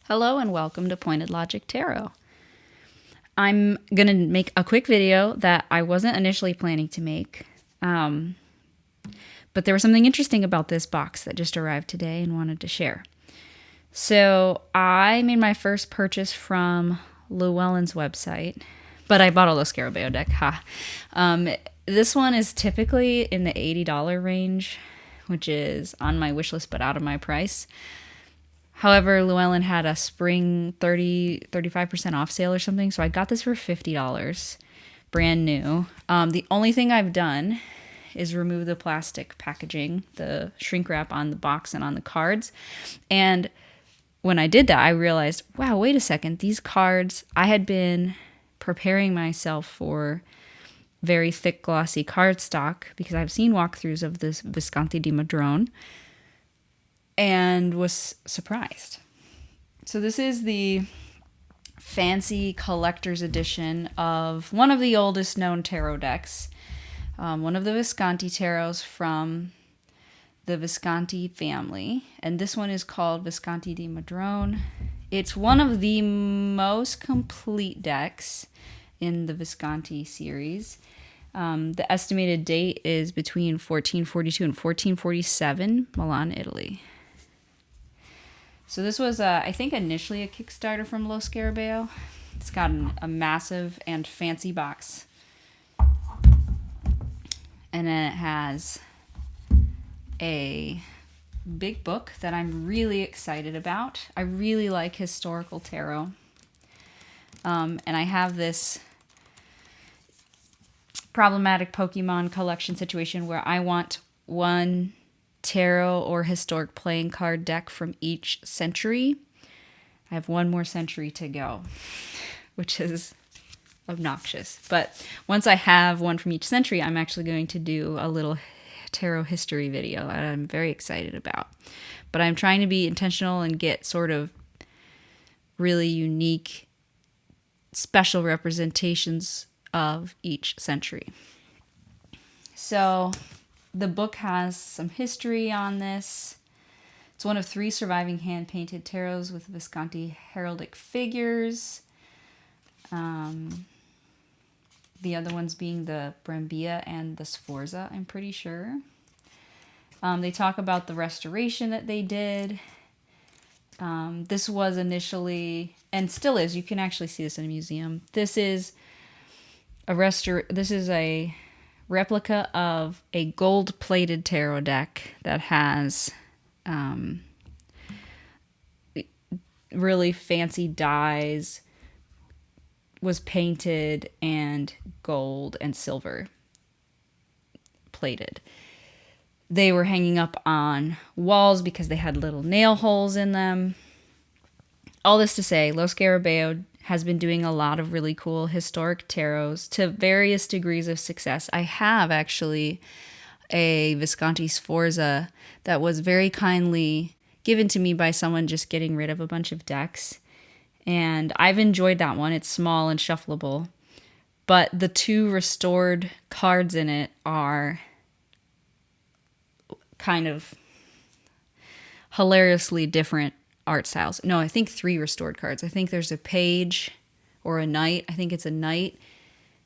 Hello and welcome to Pointed Logic Tarot. I'm going to make a quick video that I wasn't initially planning to make, but there was something interesting about this box that just arrived today and wanted to share. So I made my first purchase from Llewellyn's website, but I bought a Los Scarabeo deck. This one is typically in the $80 range, which is on my wish list but out of my price. However, Llewellyn had a spring 35% off sale or something, so I got this for $50, brand new. The only thing I've done is remove the plastic packaging, the shrink wrap on the box and on the cards. And when I did that, I realized, wow, wait a second, these cards, I had been preparing myself for very thick, glossy cardstock because I've seen walkthroughs of this Visconti di Modrone, and was surprised. So this is the fancy collector's edition of one of the oldest known tarot decks, one of the Visconti tarots from the Visconti family, and this one is called Visconti di Modrone. It's one of the most complete decks in the Visconti series. The estimated date is between 1442 and 1447, Milan, Italy. So this was, I think, initially a Kickstarter from Los Scarabeo. It's got a massive and fancy box. And then it has a big book that I'm really excited about. I really like historical tarot. And I have this problematic Pokemon collection situation where I want one tarot or historic playing card deck from each century. I have one more century to go, which is obnoxious. But once I have one from each century, I'm actually going to do a little tarot history video that I'm very excited about. But I'm trying to be intentional and get sort of really unique, special representations of each century. So the book has some history on this. It's one of 3 surviving hand-painted tarots with Visconti heraldic figures. The other ones being the Brambilla and the Sforza, I'm pretty sure. They talk about the restoration that they did. This was initially, and still is, you can actually see this in a museum. This is a replica of a gold-plated tarot deck that has really fancy dies, was painted, and gold and silver plated. They were hanging up on walls because they had little nail holes in them. All this to say, Los Scarabeo has been doing a lot of really cool historic tarots to various degrees of success. I have actually a Visconti Sforza that was very kindly given to me by someone just getting rid of a bunch of decks. And I've enjoyed that one. It's small and shuffleable. But the 2 restored cards in it are kind of hilariously different art styles. No, I think 3 restored cards. I think there's a page or a knight. I think it's a knight.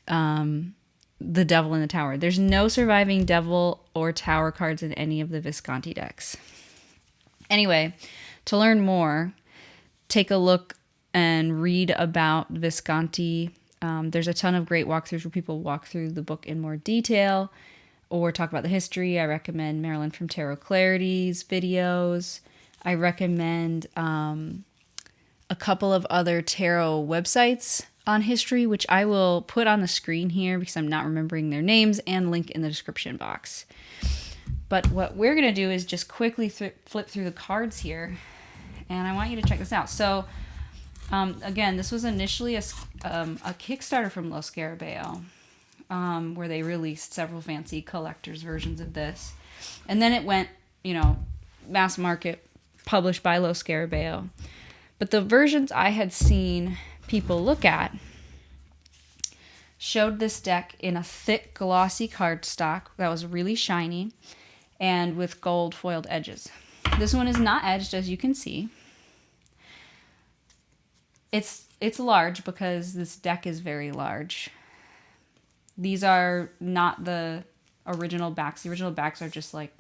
The devil in the tower. There's no surviving devil or tower cards in any of the Visconti decks. Anyway, to learn more, take a look and read about Visconti. There's a ton of great walkthroughs where people walk through the book in more detail or talk about the history. I recommend Marilyn from Tarot Clarity's videos. I recommend a couple of other tarot websites on history, which I will put on the screen here because I'm not remembering their names, and link in the description box. But what we're going to do is just quickly flip through the cards here, and I want you to check this out. So, again, this was initially a Kickstarter from Los Scarabeo, where they released several fancy collector's versions of this. And then it went, mass market, published by Los Scarabeo. But the versions I had seen people look at showed this deck in a thick, glossy cardstock that was really shiny and with gold foiled edges. This one is not edged, as you can see. It's large because this deck is very large. These are not the original backs. The original backs are just like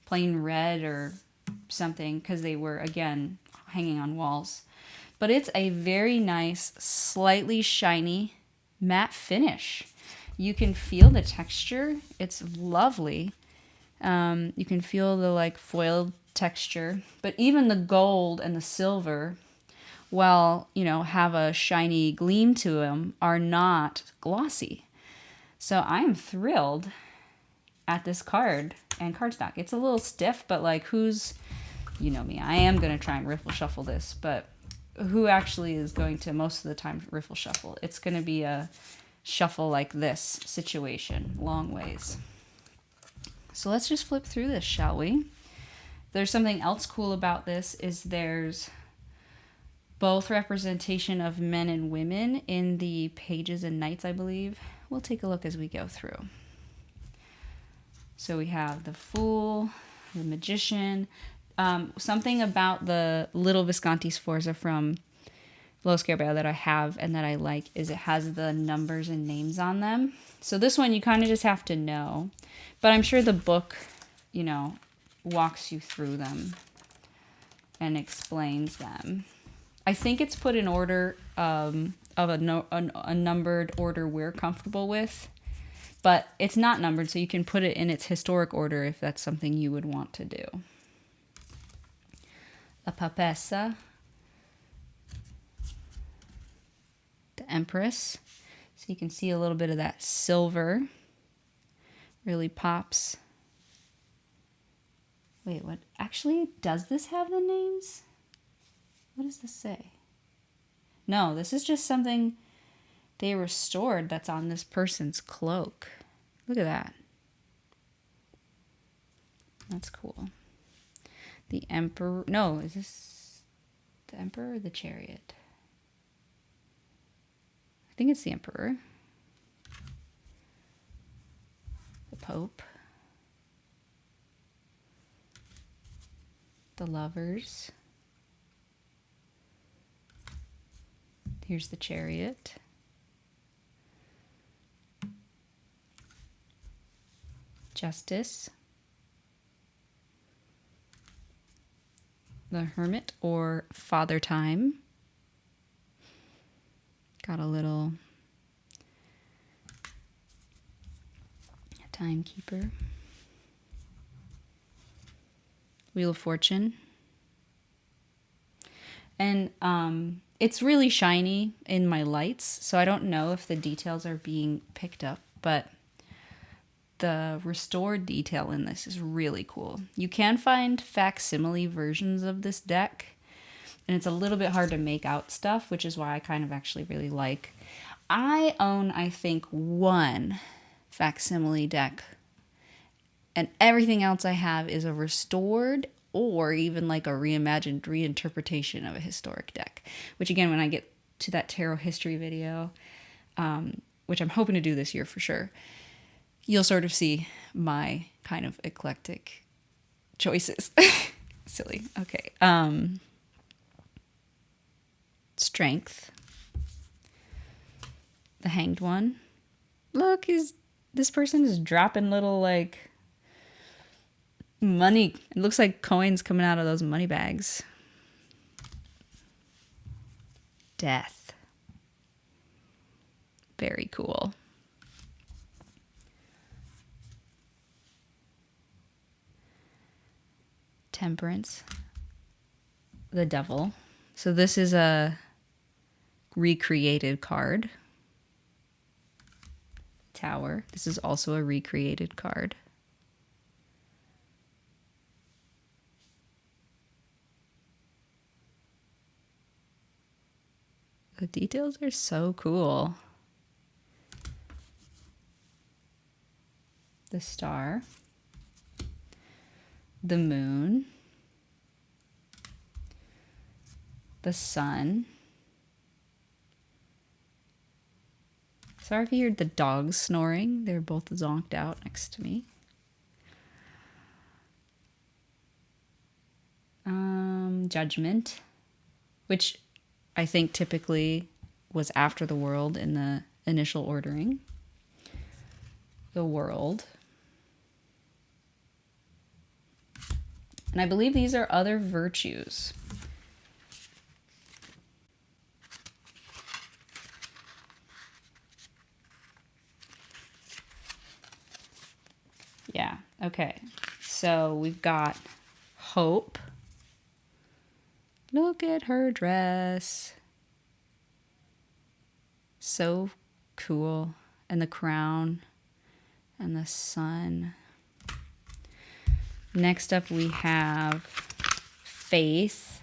plain red or something because they were, again, hanging on walls. But it's a very nice, slightly shiny matte finish. You can feel the texture. It's lovely. You can feel the like foiled texture. But even the gold and the silver, while, have a shiny gleam to them, are not glossy. So I'm thrilled at this card and cardstock. It's a little stiff, but like you know me, I am going to try and riffle shuffle this, but who actually is going to most of the time riffle shuffle? It's going to be a shuffle like this situation, long ways. So let's just flip through this, shall we? There's something else cool about this is there's both representation of men and women in the pages and knights, I believe. We'll take a look as we go through. So we have the Fool, the Magician. Something about the little Visconti Sforza from Lo Scarabeo that I have and that I like is it has the numbers and names on them. So this one you kind of just have to know. But I'm sure the book, walks you through them and explains them. I think it's put in order of a numbered order we're comfortable with. But it's not numbered, so you can put it in its historic order if that's something you would want to do. La Papessa. The Empress. So you can see a little bit of that silver. Really pops. Wait, what? Actually, does this have the names? What does this say? No, this is just something they restored that's on this person's cloak. Look at that. That's cool. The Emperor. No, is this the Emperor or the Chariot? I think it's the Emperor. The Pope. The Lovers. Here's the Chariot. Justice. The Hermit or Father Time. Got a little timekeeper. Wheel of Fortune. And it's really shiny in my lights, so I don't know if the details are being picked up, but the restored detail in this is really cool. You can find facsimile versions of this deck, and it's a little bit hard to make out stuff, which is why I kind of actually really like. I own, I think, one facsimile deck, and everything else I have is a restored or even like a reimagined reinterpretation of a historic deck, which again, when I get to that tarot history video, which I'm hoping to do this year for sure, you'll sort of see my kind of eclectic choices. Silly. Okay. Strength. The Hanged One. Look, this person is dropping little like money. It looks like coins coming out of those money bags. Death. Very cool. Temperance. The Devil. So this is a recreated card. Tower. This is also a recreated card. The details are so cool. The Star. The Moon. The Sun. Sorry if you heard the dogs snoring. They're both zonked out next to me. Judgment, which I think typically was after the world in the initial ordering. The world. And I believe these are other virtues. Yeah, okay. So we've got hope. Look at her dress. So cool. And the crown and the sun. Next up we have faith,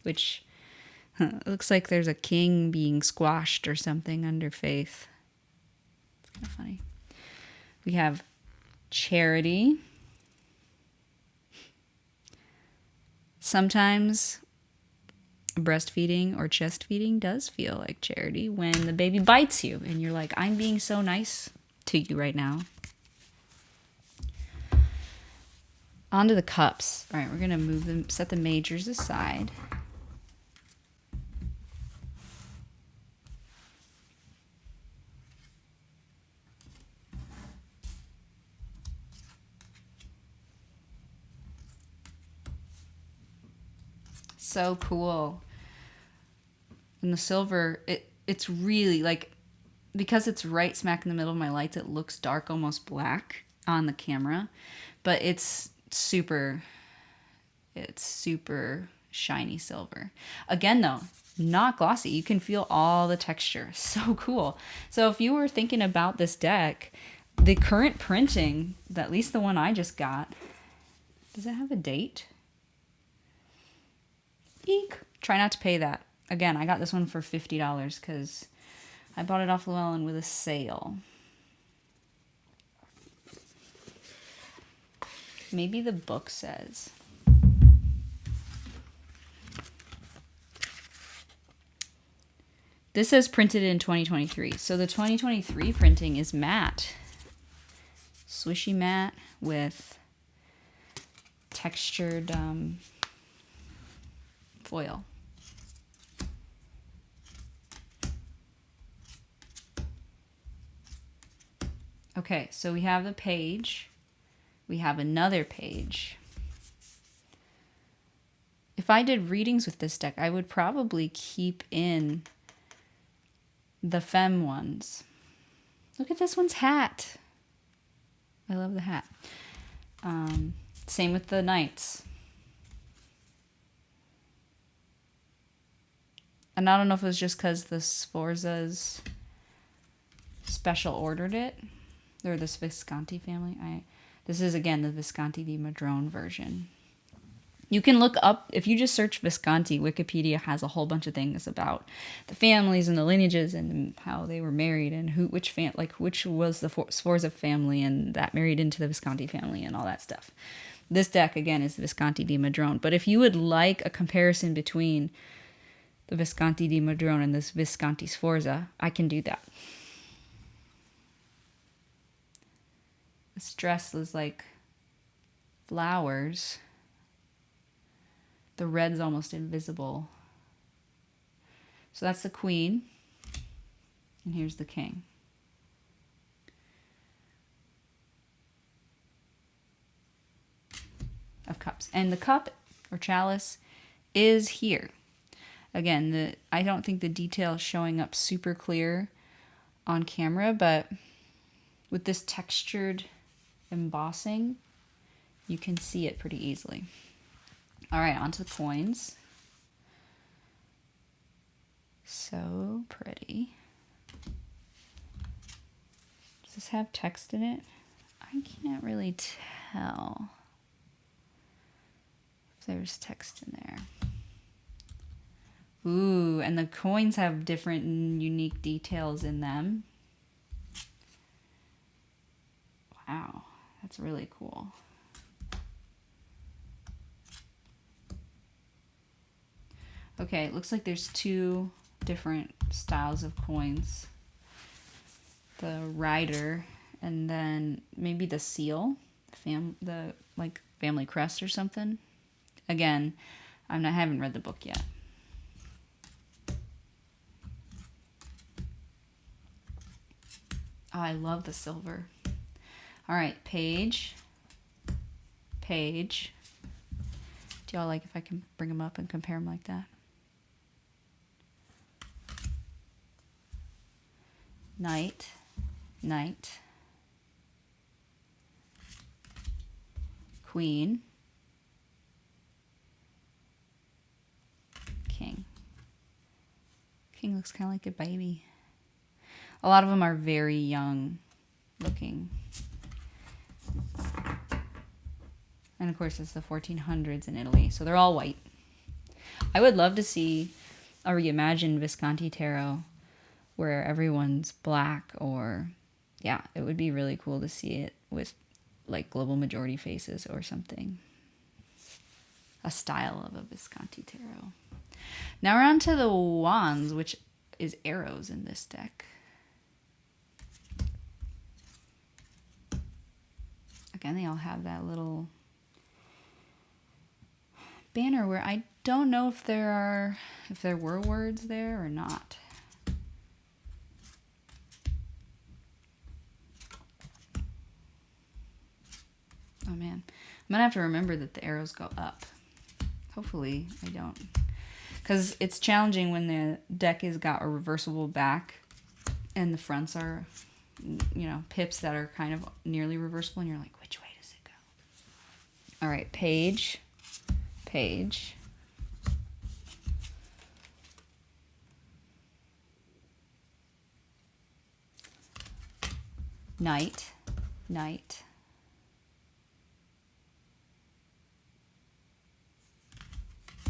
which looks like there's a king being squashed or something under faith. It's kind of funny. We have charity. Sometimes breastfeeding or chest feeding does feel like charity when the baby bites you and you're like, I'm being so nice to you right now. On to the cups. All right, we're going to move them, set the majors aside. So cool. And the silver, it's really like, because it's right smack in the middle of my lights, it looks dark, almost black on the camera, but it's super shiny silver. Again though, not glossy. You can feel all the texture. So cool. So if you were thinking about this deck, the current printing, at least the one I just got, does it have a date? Eek. Try not to pay that. Again, I got this one for $50 because I bought it off Llewellyn with a sale. Maybe the book says. This says printed in 2023. So the 2023 printing is matte. Swishy matte with textured foil. Okay, so we have the page. We have another page. If I did readings with this deck, I would probably keep in the femme ones. Look at this one's hat. I love the hat. Same with the knights. And I don't know if it was just because the Sforzas special ordered it. Or this Visconti family. This is, again, the Visconti di Modrone version. You can look up, if you just search Visconti, Wikipedia has a whole bunch of things about the families and the lineages and how they were married and which was the Sforza family and that married into the Visconti family and all that stuff. This deck, again, is the Visconti di Modrone. But if you would like a comparison between the Visconti di Modrone and this Visconti Sforza, I can do that. This dress is like flowers. The red's almost invisible. So that's the queen. And here's the king. Of cups. And the cup or chalice is here. Again, I don't think the detail is showing up super clear on camera, but with this textured embossing, you can see it pretty easily. All right, on to the coins. So pretty. Does this have text in it? I can't really tell if there's text in there. Ooh, and the coins have different and unique details in them. Wow, that's really cool. Okay, it looks like there's two different styles of coins. The rider and then maybe the seal, the family crest or something. Again, I haven't read the book yet. Oh, I love the silver. All right, page. Page. Do y'all like if I can bring them up and compare them like that? Knight. Knight. Queen. King. King looks kind of like a baby. A lot of them are very young looking. And of course, it's the 1400s in Italy, so they're all white. I would love to see a reimagined Visconti tarot where everyone's black, or yeah, it would be really cool to see it with like global majority faces or something. A style of a Visconti tarot. Now we're on to the wands, which is arrows in this deck. Again, they all have that little banner where I don't know if there were words there or not. Oh man, I'm gonna have to remember that the arrows go up. Hopefully I don't, because it's challenging when the deck has got a reversible back and the fronts are, you know, pips that are kind of nearly reversible, and you're like, which way does it go? All right, page, page. Knight, knight.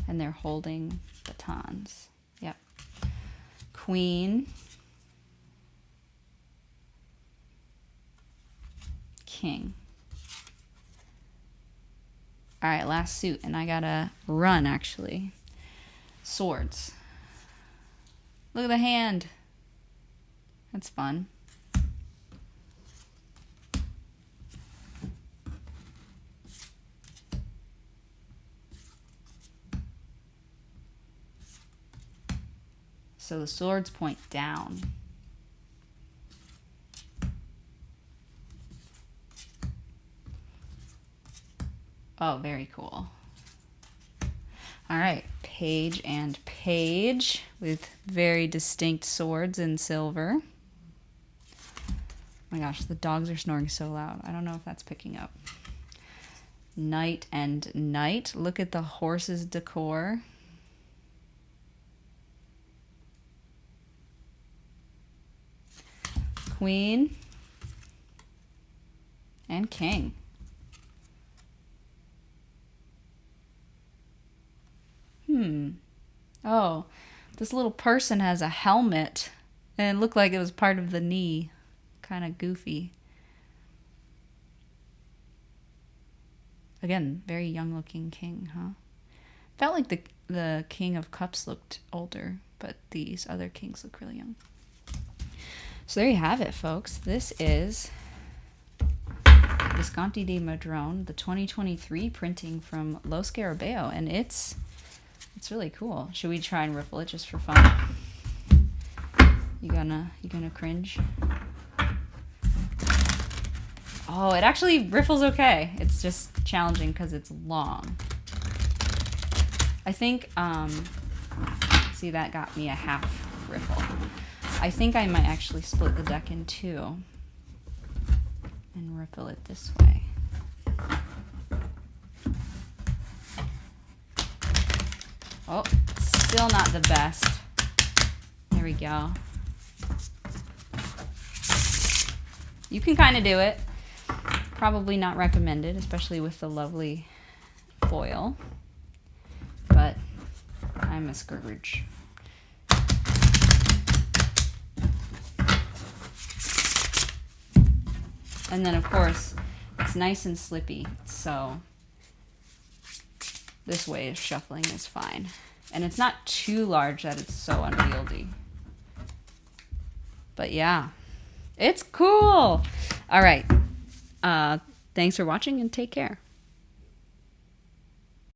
And they're holding batons. Yep. Queen. King. All right, last suit, and I gotta run actually. Swords. Look at the hand. That's fun. So the swords point down. Oh, very cool. All right, page and page with very distinct swords in silver. Oh my gosh, the dogs are snoring so loud. I don't know if that's picking up. Knight and knight. Look at the horse's decor. Queen and king. Oh, this little person has a helmet, and it looked like it was part of the knee. Kind of goofy. Again, very young looking king, huh? Felt like the King of Cups looked older, but these other kings look really young. So there you have it, folks. This is Visconti di Modrone, the 2023 printing from Lo Scarabeo, and it's really cool. Should we try and riffle it just for fun? You gonna cringe? Oh, it actually riffles okay. It's just challenging because it's long. I think, see, that got me a half riffle. I think I might actually split the deck in two and riffle it this way. Oh, still not the best. There we go. You can kind of do it. Probably not recommended, especially with the lovely foil. But I'm a scourge. And then, of course, it's nice and slippy, so this way of shuffling is fine. And it's not too large that it's so unwieldy. But yeah, it's cool. All right. Thanks for watching and take care.